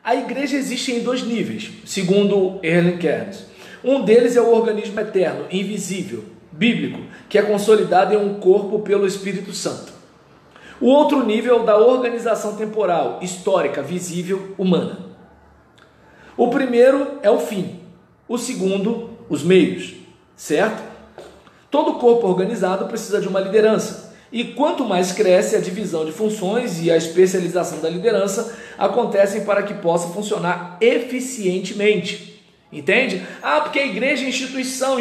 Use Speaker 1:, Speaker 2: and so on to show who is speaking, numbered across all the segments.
Speaker 1: A igreja existe em dois níveis, segundo Erling Cairns. Um deles é o organismo eterno, invisível, bíblico, que é consolidado em um corpo pelo Espírito Santo. O outro nível é o da organização temporal, histórica, visível, humana. O primeiro é o fim, o segundo, os meios, certo? Todo corpo organizado precisa de uma liderança. E quanto mais cresce a divisão de funções e a especialização da liderança, acontecem para que possa funcionar eficientemente. Entende? Porque a igreja é instituição,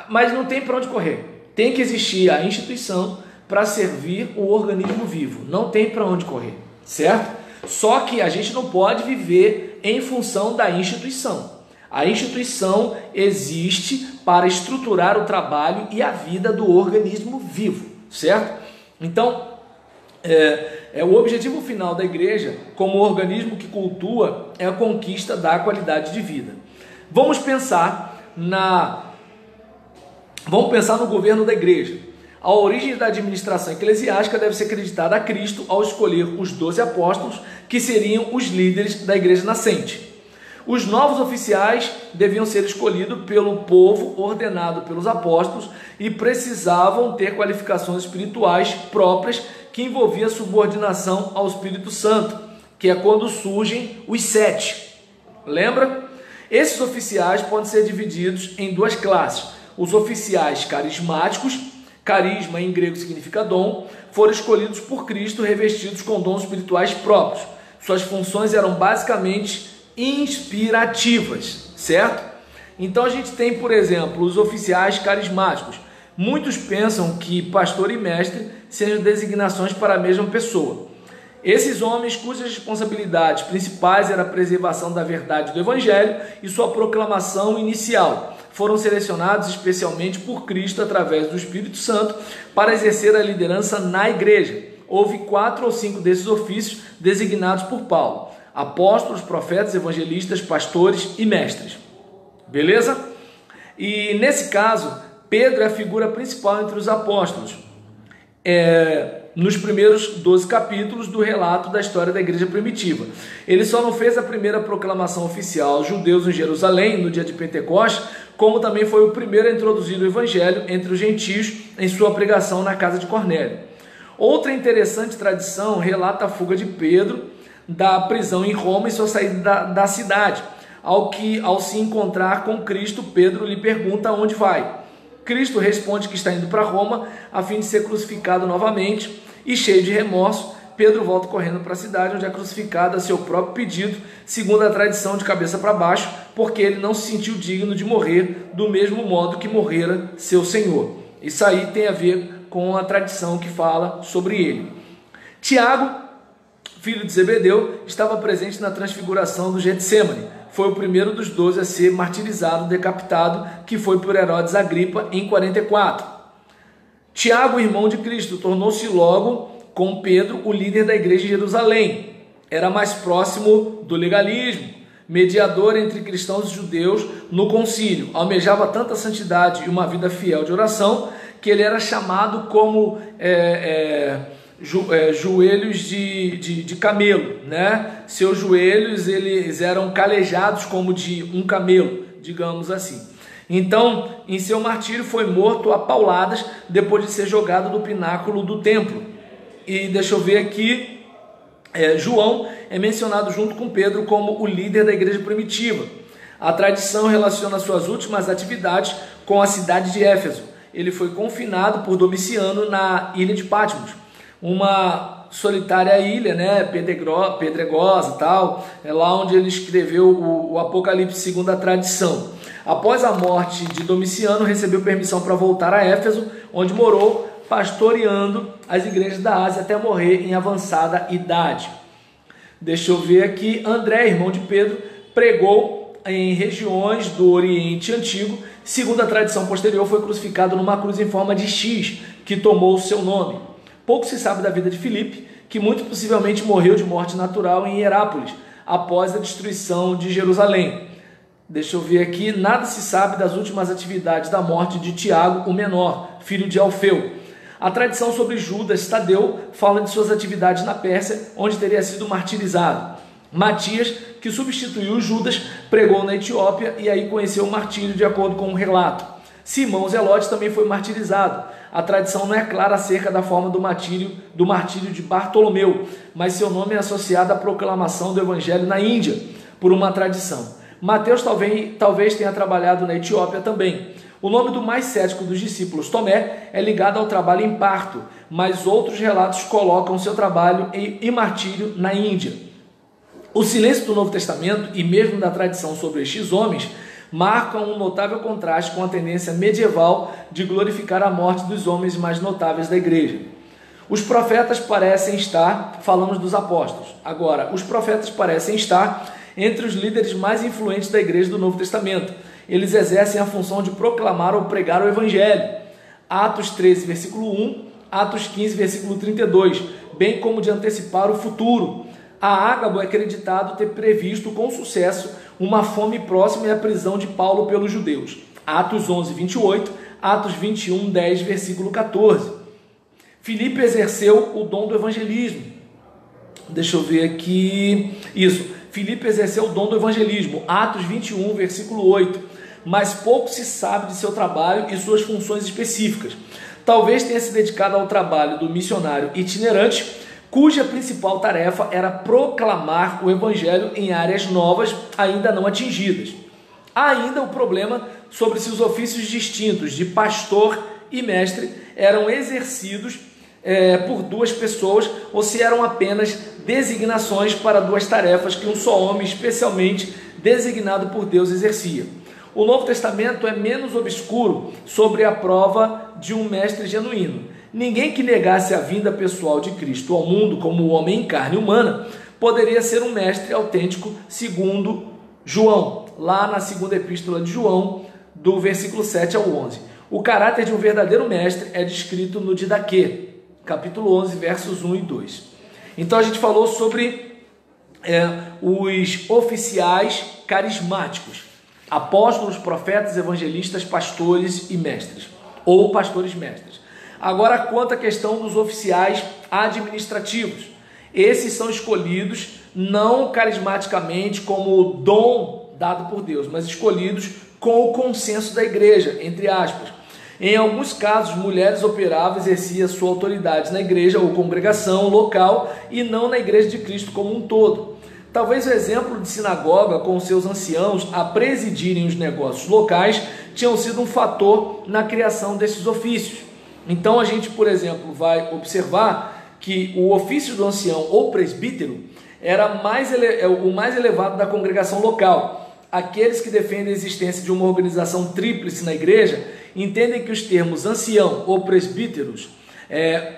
Speaker 1: mas não tem para onde correr. Tem que existir a instituição para servir o organismo vivo. Não tem para onde correr, certo? Só que a gente não pode viver em função da instituição. A instituição existe para estruturar o trabalho e a vida do organismo vivo, certo? Então, o objetivo final da igreja, como organismo que cultua, é a conquista da qualidade de vida. Vamos pensar no governo da igreja. A origem da administração eclesiástica deve ser acreditada a Cristo ao escolher os 12 apóstolos, que seriam os líderes da igreja nascente. Os novos oficiais deviam ser escolhidos pelo povo, ordenado pelos apóstolos, e precisavam ter qualificações espirituais próprias, que envolvia subordinação ao Espírito Santo, que é quando surgem os 7. Lembra? Esses oficiais podem ser divididos em duas classes. Os oficiais carismáticos, carisma em grego significa dom, foram escolhidos por Cristo, revestidos com dons espirituais próprios. Suas funções eram basicamente inspirativas, certo? Então a gente tem, por exemplo, os oficiais carismáticos. Muitos pensam que pastor e mestre sejam designações para a mesma pessoa. Esses homens, cujas responsabilidades principais era a preservação da verdade do Evangelho e sua proclamação inicial, foram selecionados especialmente por Cristo através do Espírito Santo para exercer a liderança na igreja. Houve 4 ou 5 desses ofícios designados por Paulo: apóstolos, profetas, evangelistas, pastores e mestres. Beleza? E nesse caso, Pedro é a figura principal entre os apóstolos. Nos primeiros 12 capítulos do relato da história da igreja primitiva. Ele só não fez a primeira proclamação oficial aos judeus em Jerusalém, no dia de Pentecostes, como também foi o primeiro a introduzir o evangelho entre os gentios em sua pregação na casa de Cornélio. Outra interessante tradição relata a fuga de Pedro da prisão em Roma e sua saída da cidade. Ao se encontrar com Cristo, Pedro lhe pergunta aonde vai. Cristo responde que está indo para Roma a fim de ser crucificado novamente, e cheio de remorso, Pedro volta correndo para a cidade onde é crucificado a seu próprio pedido, segundo a tradição, de cabeça para baixo, porque ele não se sentiu digno de morrer do mesmo modo que morrera seu Senhor. Isso aí tem a ver com a tradição que fala sobre ele. Tiago, filho de Zebedeu, estava presente na transfiguração do Getsêmani. Foi o primeiro dos 12 a ser martirizado, decapitado, que foi por Herodes Agripa em 44. Tiago, irmão de Cristo, tornou-se logo, com Pedro, o líder da igreja em Jerusalém. Era mais próximo do legalismo, mediador entre cristãos e judeus no concílio. Almejava tanta santidade e uma vida fiel de oração, que ele era chamado como joelhos de camelo, né? Seus joelhos, eles eram calejados como de um camelo, digamos assim. Então, em seu martírio, foi morto a pauladas depois de ser jogado do pináculo do templo. E deixa eu ver aqui, João é mencionado junto com Pedro como o líder da igreja primitiva. A tradição relaciona suas últimas atividades com a cidade de Éfeso. Ele foi confinado por Domiciano na ilha de Patmos, uma solitária ilha, né, pedregosa, tal, é lá onde ele escreveu o Apocalipse segundo a tradição. Após a morte de Domiciano, recebeu permissão para voltar a Éfeso, onde morou pastoreando as igrejas da Ásia até morrer em avançada idade. Deixa eu ver aqui, André, irmão de Pedro, pregou em regiões do Oriente Antigo. Segundo a tradição posterior, foi crucificado numa cruz em forma de X, que tomou o seu nome. Pouco se sabe da vida de Filipe, que muito possivelmente morreu de morte natural em Herápolis, após a destruição de Jerusalém. Deixa eu ver aqui, nada se sabe das últimas atividades da morte de Tiago, o menor, filho de Alfeu. A tradição sobre Judas Tadeu fala de suas atividades na Pérsia, onde teria sido martirizado. Matias, que substituiu Judas, pregou na Etiópia e aí conheceu o martírio de acordo com um relato. Simão Zelote também foi martirizado. A tradição não é clara acerca da forma do martírio de Bartolomeu, mas seu nome é associado à proclamação do evangelho na Índia, por uma tradição. Mateus talvez tenha trabalhado na Etiópia também. O nome do mais cético dos discípulos, Tomé, é ligado ao trabalho em Parto, mas outros relatos colocam seu trabalho e martírio na Índia. O silêncio do Novo Testamento e mesmo da tradição sobre estes homens marcam um notável contraste com a tendência medieval de glorificar a morte dos homens mais notáveis da igreja. Os profetas parecem estar, falamos dos apóstolos, agora, os profetas parecem estar entre os líderes mais influentes da igreja do Novo Testamento. Eles exercem a função de proclamar ou pregar o evangelho. Atos 13, versículo 1, Atos 15, versículo 32, bem como de antecipar o futuro. A Ágabo é acreditado ter previsto com sucesso uma fome próxima e a prisão de Paulo pelos judeus. Atos 11, 28, Atos 21, 10, versículo 14. Filipe exerceu o dom do evangelismo. Deixa eu ver aqui. Isso. Filipe exerceu o dom do evangelismo. Atos 21, versículo 8. Mas pouco se sabe de seu trabalho e suas funções específicas. Talvez tenha se dedicado ao trabalho do missionário itinerante, cuja principal tarefa era proclamar o evangelho em áreas novas ainda não atingidas. Há ainda o problema sobre se os ofícios distintos de pastor e mestre eram exercidos por duas pessoas ou se eram apenas designações para duas tarefas que um só homem, especialmente designado por Deus, exercia. O Novo Testamento é menos obscuro sobre a prova de um mestre genuíno. Ninguém que negasse a vinda pessoal de Cristo ao mundo como o homem em carne humana poderia ser um mestre autêntico, segundo João, lá na segunda epístola de João, do versículo 7 ao 11. O caráter de um verdadeiro mestre é descrito no Didaquê, capítulo 11, versos 1 e 2. Então a gente falou sobre os oficiais carismáticos, apóstolos, profetas, evangelistas, pastores e mestres, ou pastores mestres. Agora, quanto à questão dos oficiais administrativos, esses são escolhidos não carismaticamente como dom dado por Deus, mas escolhidos com o consenso da igreja, entre aspas. Em alguns casos, mulheres operavam e exerciam sua autoridade na igreja ou congregação local e não na igreja de Cristo como um todo. Talvez o exemplo de sinagoga com seus anciãos a presidirem os negócios locais tinham sido um fator na criação desses ofícios. Então a gente, por exemplo, vai observar que o ofício do ancião ou presbítero era o mais elevado da congregação local. Aqueles que defendem a existência de uma organização tríplice na igreja entendem que os termos ancião ou presbíteros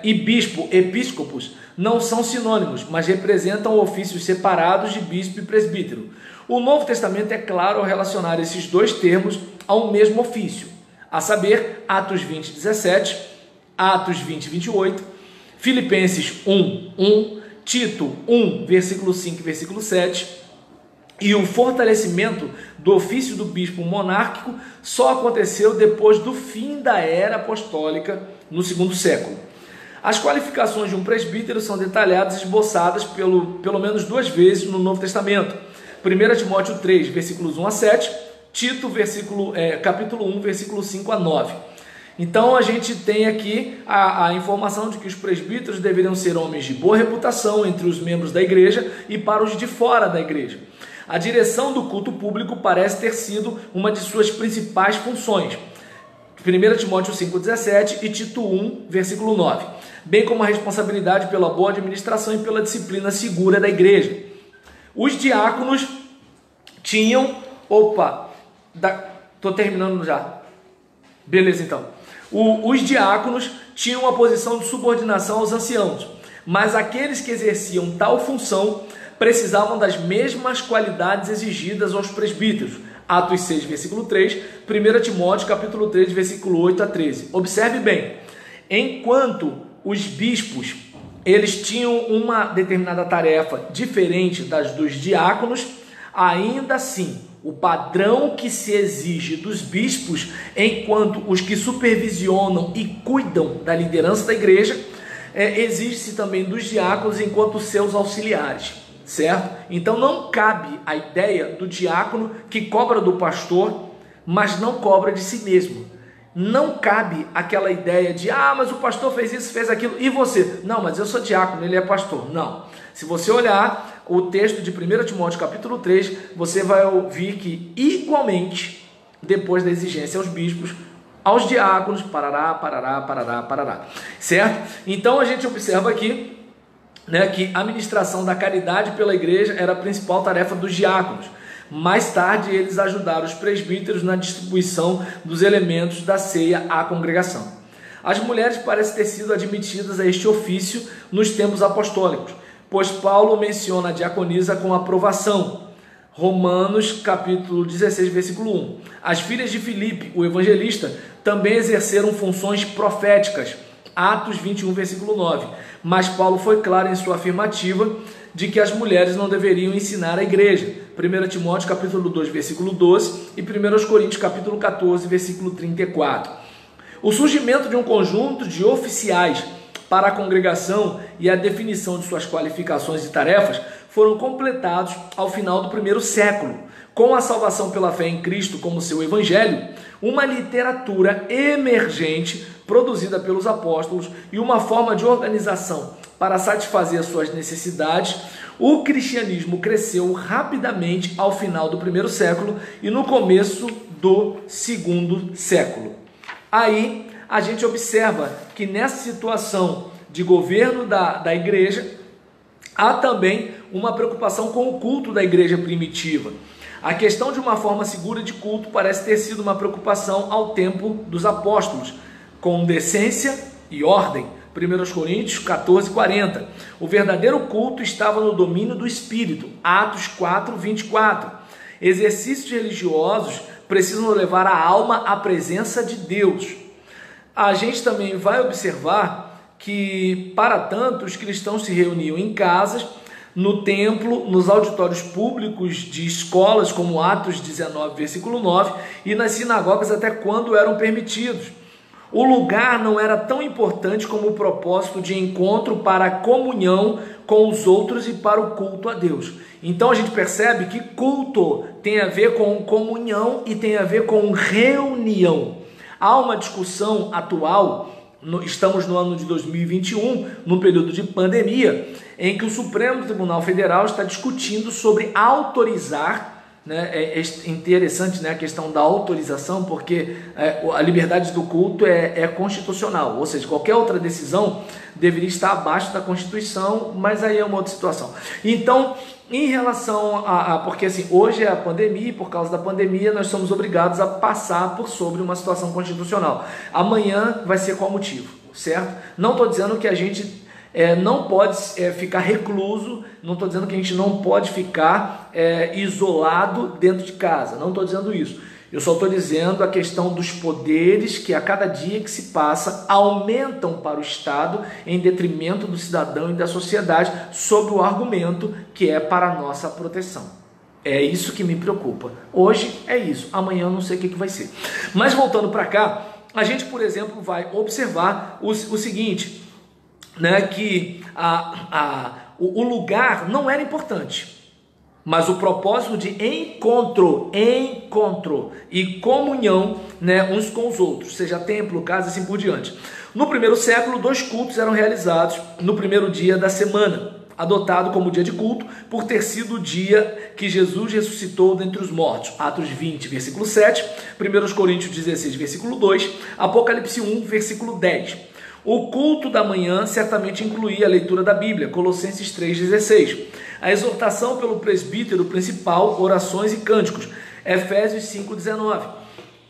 Speaker 1: e bispo, episcopos, não são sinônimos, mas representam ofícios separados de bispo e presbítero. O Novo Testamento é claro ao relacionar esses dois termos ao mesmo ofício, a saber, Atos 20, 17, Atos 20, 28, Filipenses 1, 1, Tito 1, versículo 5 e versículo 7, e o fortalecimento do ofício do bispo monárquico só aconteceu depois do fim da era apostólica no segundo século. As qualificações de um presbítero são detalhadas e esboçadas pelo menos duas vezes no Novo Testamento. 1 Timóteo 3, versículos 1 a 7, Tito, capítulo 1, versículo 5 a 9. Então a gente tem aqui a informação de que os presbíteros deveriam ser homens de boa reputação entre os membros da igreja e para os de fora da igreja. A direção do culto público parece ter sido uma de suas principais funções. 1 Timóteo 5,17 e Tito 1, versículo 9. Bem como a responsabilidade pela boa administração e pela disciplina segura da igreja. Os diáconos tinham... Estou terminando já. Beleza, então. Os diáconos tinham uma posição de subordinação aos anciãos, mas aqueles que exerciam tal função precisavam das mesmas qualidades exigidas aos presbíteros. Atos 6, versículo 3, 1 Timóteo, capítulo 3, versículo 8 a 13. Observe bem, enquanto os bispos, eles tinham uma determinada tarefa diferente das dos diáconos, Ainda assim, o padrão que se exige dos bispos, enquanto os que supervisionam e cuidam da liderança da igreja, exige-se também dos diáconos enquanto seus auxiliares, certo? Então não cabe a ideia do diácono que cobra do pastor, mas não cobra de si mesmo. Não cabe aquela ideia de, mas o pastor fez isso, fez aquilo, e você? Não, mas eu sou diácono, ele é pastor. Não. Se você olhar o texto de 1 Timóteo capítulo 3, você vai ouvir que igualmente, depois da exigência aos bispos, aos diáconos, parará, certo? Então a gente observa aqui, né, que a administração da caridade pela igreja era a principal tarefa dos diáconos. Mais tarde eles ajudaram os presbíteros na distribuição dos elementos da ceia à congregação. As mulheres parecem ter sido admitidas a este ofício nos tempos apostólicos, pois Paulo menciona a diaconisa com aprovação. Romanos capítulo 16, versículo 1. As filhas de Filipe, o evangelista, também exerceram funções proféticas. Atos 21, versículo 9. Mas Paulo foi claro em sua afirmativa de que as mulheres não deveriam ensinar a igreja. 1 Timóteo capítulo 2, versículo 12 e 1 Coríntios capítulo 14, versículo 34. O surgimento de um conjunto de oficiais para a congregação e a definição de suas qualificações e tarefas foram completados ao final do primeiro século. Com a salvação pela fé em Cristo como seu evangelho, uma literatura emergente produzida pelos apóstolos e uma forma de organização para satisfazer suas necessidades, o cristianismo cresceu rapidamente ao final do primeiro século e no começo do segundo século. Aí a gente observa que nessa situação de governo da igreja, há também uma preocupação com o culto da igreja primitiva. A questão de uma forma segura de culto parece ter sido uma preocupação ao tempo dos apóstolos, com decência e ordem. 1 Coríntios 14, 40. O verdadeiro culto estava no domínio do Espírito. Atos 4, 24. Exercícios religiosos precisam levar a alma à presença de Deus. A gente também vai observar que, para tanto, os cristãos se reuniam em casas, no templo, nos auditórios públicos de escolas, como Atos 19, versículo 9, e nas sinagogas até quando eram permitidos. O lugar não era tão importante como o propósito de encontro para a comunhão com os outros e para o culto a Deus. Então a gente percebe que culto tem a ver com comunhão e tem a ver com reunião. Há uma discussão atual, estamos no ano de 2021, no período de pandemia, em que o Supremo Tribunal Federal está discutindo sobre autorizar, né? É interessante, né, a questão da autorização, porque a liberdade do culto é constitucional, ou seja, qualquer outra decisão deveria estar abaixo da Constituição, mas aí é uma outra situação. Então, em relação porque assim, hoje é a pandemia, e por causa da pandemia nós somos obrigados a passar por sobre uma situação constitucional. Amanhã vai ser qual motivo, certo? Não estou dizendo que a gente não pode ficar recluso, não estou dizendo que a gente não pode ficar isolado dentro de casa, não estou dizendo isso. Eu só estou dizendo a questão dos poderes que a cada dia que se passa aumentam para o Estado em detrimento do cidadão e da sociedade, sob o argumento que é para a nossa proteção. É isso que me preocupa. Hoje é isso, amanhã eu não sei o que vai ser. Mas voltando para cá, a gente, por exemplo, vai observar o seguinte, né, que o lugar não era importante, mas o propósito de encontro e comunhão, né, uns com os outros, seja templo, casa, assim por diante. No primeiro século, 2 cultos eram realizados no primeiro dia da semana, adotado como dia de culto por ter sido o dia que Jesus ressuscitou dentre os mortos. Atos 20, versículo 7, 1 Coríntios 16, versículo 2, Apocalipse 1, versículo 10. O culto da manhã certamente incluía a leitura da Bíblia, Colossenses 3,16. A exortação pelo presbítero principal, orações e cânticos, Efésios 5,19.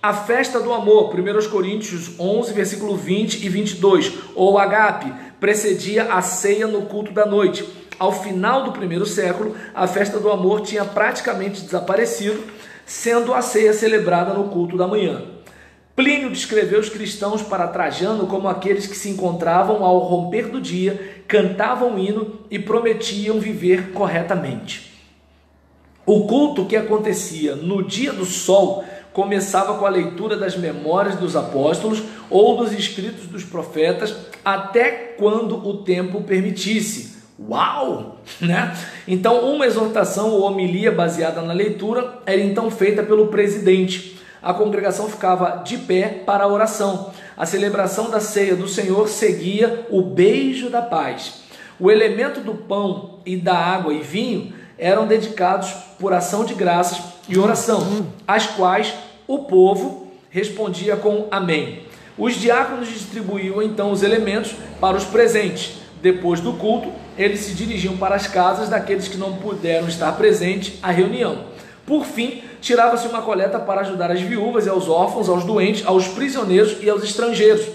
Speaker 1: A festa do amor, 1 Coríntios 11, versículo 20 e 22, ou agape, precedia a ceia no culto da noite. Ao final do primeiro século, a festa do amor tinha praticamente desaparecido, sendo a ceia celebrada no culto da manhã. Plínio descreveu os cristãos para Trajano como aqueles que se encontravam ao romper do dia, cantavam um hino e prometiam viver corretamente. O culto que acontecia no dia do sol começava com a leitura das memórias dos apóstolos ou dos escritos dos profetas, até quando o tempo permitisse. Uau! Né? Então, uma exortação ou homilia baseada na leitura era então feita pelo presidente. A congregação ficava de pé para a oração. A celebração da ceia do Senhor seguia o beijo da paz. O elemento do pão e da água e vinho eram dedicados por ação de graças e oração, às quais o povo respondia com amém. Os diáconos distribuíam então os elementos para os presentes. Depois do culto, eles se dirigiam para as casas daqueles que não puderam estar presentes à reunião. Por fim, tirava-se uma coleta para ajudar as viúvas e aos órfãos, aos doentes, aos prisioneiros e aos estrangeiros.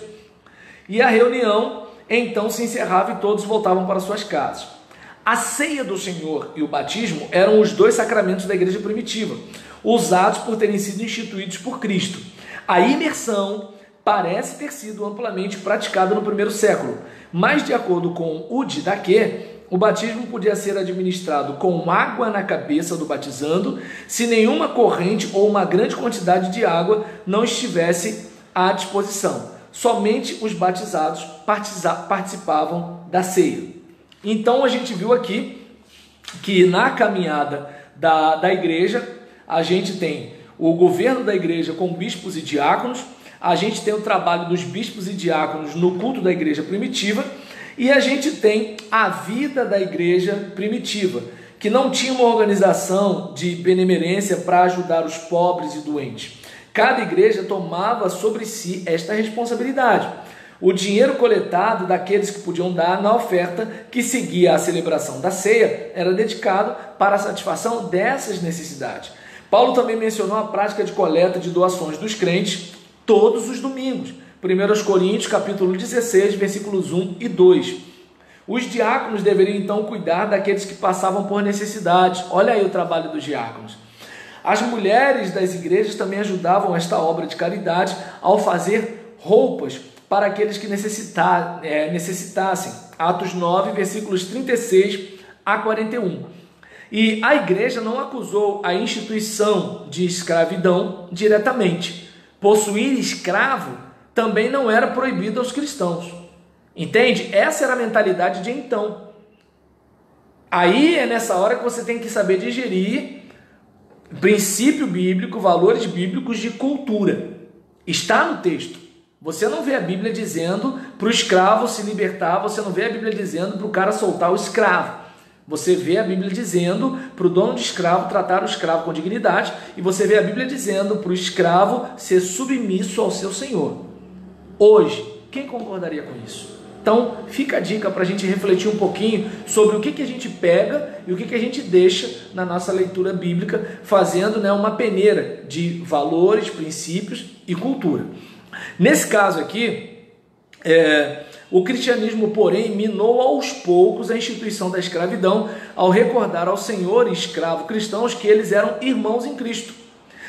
Speaker 1: E a reunião então se encerrava e todos voltavam para suas casas. A ceia do Senhor e o batismo eram os dois sacramentos da igreja primitiva, usados por terem sido instituídos por Cristo. A imersão parece ter sido amplamente praticada no primeiro século, mas de acordo com o Didaquê, o batismo podia ser administrado com água na cabeça do batizando, se nenhuma corrente ou uma grande quantidade de água não estivesse à disposição. Somente os batizados participavam da ceia. Então a gente viu aqui que na caminhada da igreja, a gente tem o governo da igreja com bispos e diáconos, a gente tem o trabalho dos bispos e diáconos no culto da igreja primitiva, e a gente tem a vida da igreja primitiva, que não tinha uma organização de benemerência para ajudar os pobres e doentes. Cada igreja tomava sobre si esta responsabilidade. O dinheiro coletado daqueles que podiam dar na oferta que seguia a celebração da ceia era dedicado para a satisfação dessas necessidades. Paulo também mencionou a prática de coleta de doações dos crentes todos os domingos. 1 Coríntios, capítulo 16, versículos 1 e 2. Os diáconos deveriam então cuidar daqueles que passavam por necessidades. Olha aí o trabalho dos diáconos. As mulheres das igrejas também ajudavam esta obra de caridade ao fazer roupas para aqueles que necessitassem. Atos 9, versículos 36 a 41. E a igreja não acusou a instituição de escravidão diretamente. Possuir escravo também não era proibido aos cristãos. Entende? Essa era a mentalidade de então. Aí é nessa hora que você tem que saber digerir princípio bíblico, valores bíblicos de cultura. Está no texto. Você não vê a Bíblia dizendo para o escravo se libertar, você não vê a Bíblia dizendo para o cara soltar o escravo. Você vê a Bíblia dizendo para o dono de escravo tratar o escravo com dignidade, e você vê a Bíblia dizendo para o escravo ser submisso ao seu senhor. Hoje, quem concordaria com isso? Então, fica a dica para a gente refletir um pouquinho sobre o que a gente pega e o que a gente deixa na nossa leitura bíblica, fazendo uma peneira de valores, princípios e cultura. Nesse caso aqui, o cristianismo, porém, minou aos poucos a instituição da escravidão ao recordar ao senhor e escravo cristãos que eles eram irmãos em Cristo.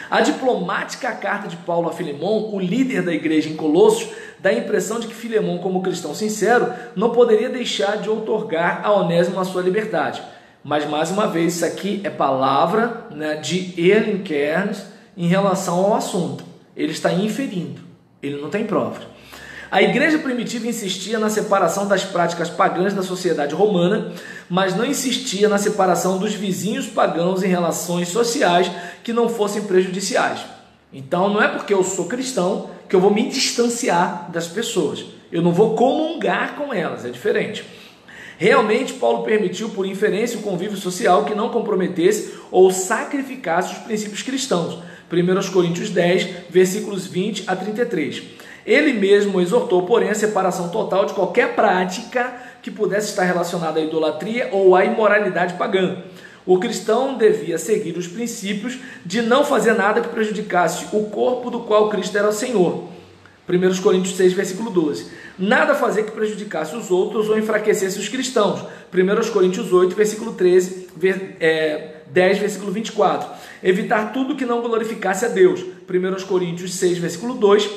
Speaker 1: A diplomática carta de Paulo a Filemão, o líder da igreja em Colossos, dá a impressão de que Filemão, como cristão sincero, não poderia deixar de outorgar a Onésimo a sua liberdade. Mas, mais uma vez, isso aqui é palavra de Erling Cairns em relação ao assunto. Ele está inferindo, ele não tem prova. A igreja primitiva insistia na separação das práticas pagãs da sociedade romana, mas não insistia na separação dos vizinhos pagãos em relações sociais que não fossem prejudiciais. Então não é porque eu sou cristão que eu vou me distanciar das pessoas. Eu não vou comungar com elas, é diferente. Realmente, Paulo permitiu, por inferência, o convívio social que não comprometesse ou sacrificasse os princípios cristãos. 1 Coríntios 10, versículos 20 a 33. Ele mesmo exortou, porém, a separação total de qualquer prática que pudesse estar relacionada à idolatria ou à imoralidade pagã. O cristão devia seguir os princípios de não fazer nada que prejudicasse o corpo do qual Cristo era o Senhor. 1 Coríntios 6, versículo 12. Nada fazer que prejudicasse os outros ou enfraquecesse os cristãos. 1 Coríntios 8, versículo 13, 10, versículo 24. Evitar tudo que não glorificasse a Deus. 1 Coríntios 6, versículo 2,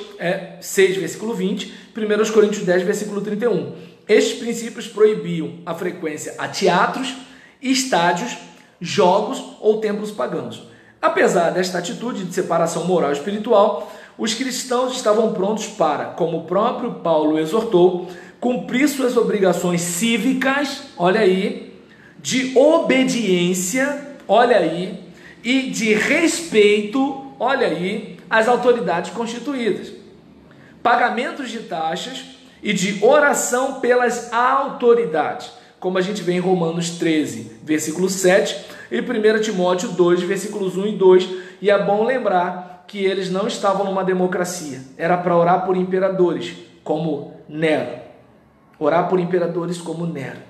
Speaker 1: 6, versículo 20. 1 Coríntios 10, versículo 31. Estes princípios proibiam a frequência a teatros, estádios, jogos ou templos pagãos. Apesar desta atitude de separação moral e espiritual, os cristãos estavam prontos para, como o próprio Paulo exortou, cumprir suas obrigações cívicas, olha aí, de obediência, olha aí, e de respeito, olha aí, às autoridades constituídas, pagamentos de taxas e de oração pelas autoridades, como a gente vê em Romanos 13, versículo 7, e 1 Timóteo 2, versículos 1 e 2, e é bom lembrar que eles não estavam numa democracia, era para orar por imperadores, como Nero, orar por imperadores como Nero.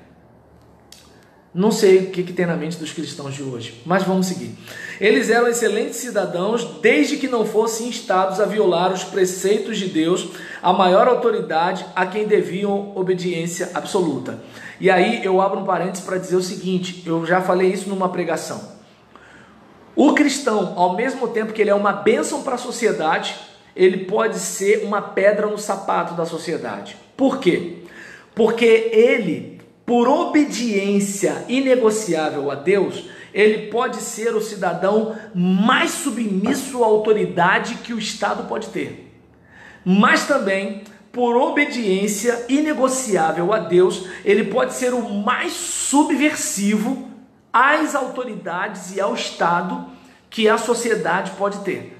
Speaker 1: Não sei o que tem na mente dos cristãos de hoje, mas vamos seguir. Eles eram excelentes cidadãos, desde que não fossem instados a violar os preceitos de Deus, a maior autoridade a quem deviam obediência absoluta. E aí eu abro um parênteses para dizer o seguinte, eu já falei isso numa pregação. O cristão, ao mesmo tempo que ele é uma bênção para a sociedade, ele pode ser uma pedra no sapato da sociedade. Por quê? Porque ele, por obediência inegociável a Deus, ele pode ser o cidadão mais submisso à autoridade que o Estado pode ter. Mas também, por obediência inegociável a Deus, ele pode ser o mais subversivo às autoridades e ao Estado que a sociedade pode ter,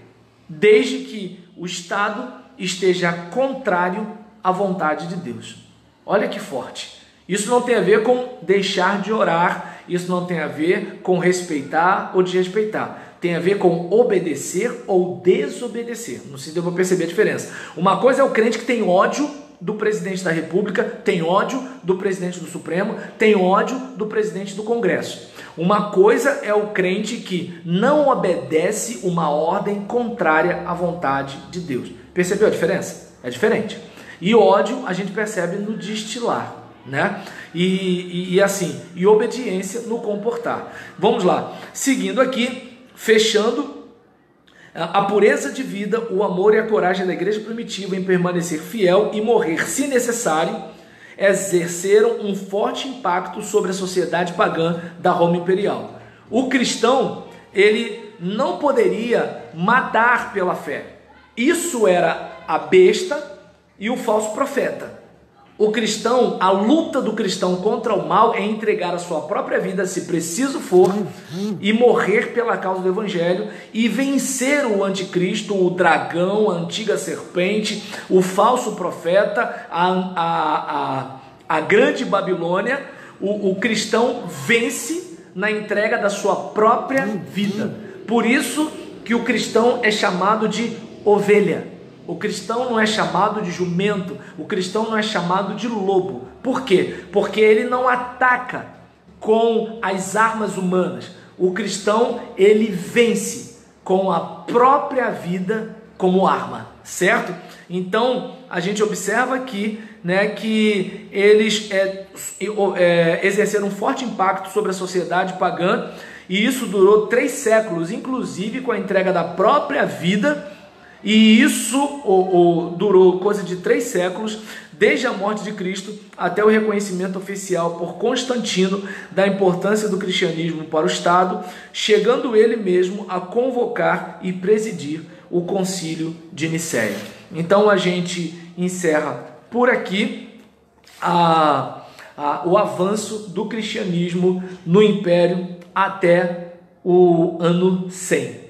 Speaker 1: desde que o Estado esteja contrário à vontade de Deus. Olha que forte. Isso não tem a ver com deixar de orar, isso não tem a ver com respeitar ou desrespeitar. Tem a ver com obedecer ou desobedecer. Não sei se deu para perceber a diferença. Uma coisa é o crente que tem ódio do presidente da República, tem ódio do presidente do Supremo, tem ódio do presidente do Congresso. Uma coisa é o crente que não obedece uma ordem contrária à vontade de Deus. Percebeu a diferença? É diferente. E ódio a gente percebe no destilar, né? E assim, e obediência no comportar. Vamos lá, seguindo aqui, fechando. A pureza de vida, o amor e a coragem da igreja primitiva em permanecer fiel e morrer, se necessário, exerceram um forte impacto sobre a sociedade pagã da Roma Imperial. O cristão, ele não poderia matar pela fé. Isso era a besta e o falso profeta. O cristão, a luta do cristão contra o mal é entregar a sua própria vida, se preciso for, e morrer pela causa do evangelho e vencer o anticristo, o dragão, a antiga serpente, o falso profeta, a grande Babilônia. O cristão vence na entrega da sua própria vida. Por isso que o cristão é chamado de ovelha. O cristão não é chamado de jumento, o cristão não é chamado de lobo. Por quê? Porque ele não ataca com as armas humanas. O cristão, ele vence com a própria vida como arma, certo? Então, a gente observa aqui, né, que eles exerceram um forte impacto sobre a sociedade pagã, e isso durou 3 séculos, inclusive com a entrega da própria vida. E isso durou coisa de 3 séculos, desde a morte de Cristo até o reconhecimento oficial por Constantino da importância do cristianismo para o Estado, chegando ele mesmo a convocar e presidir o Concílio de Nicéia. Então a gente encerra por aqui o avanço do cristianismo no Império até o ano 100.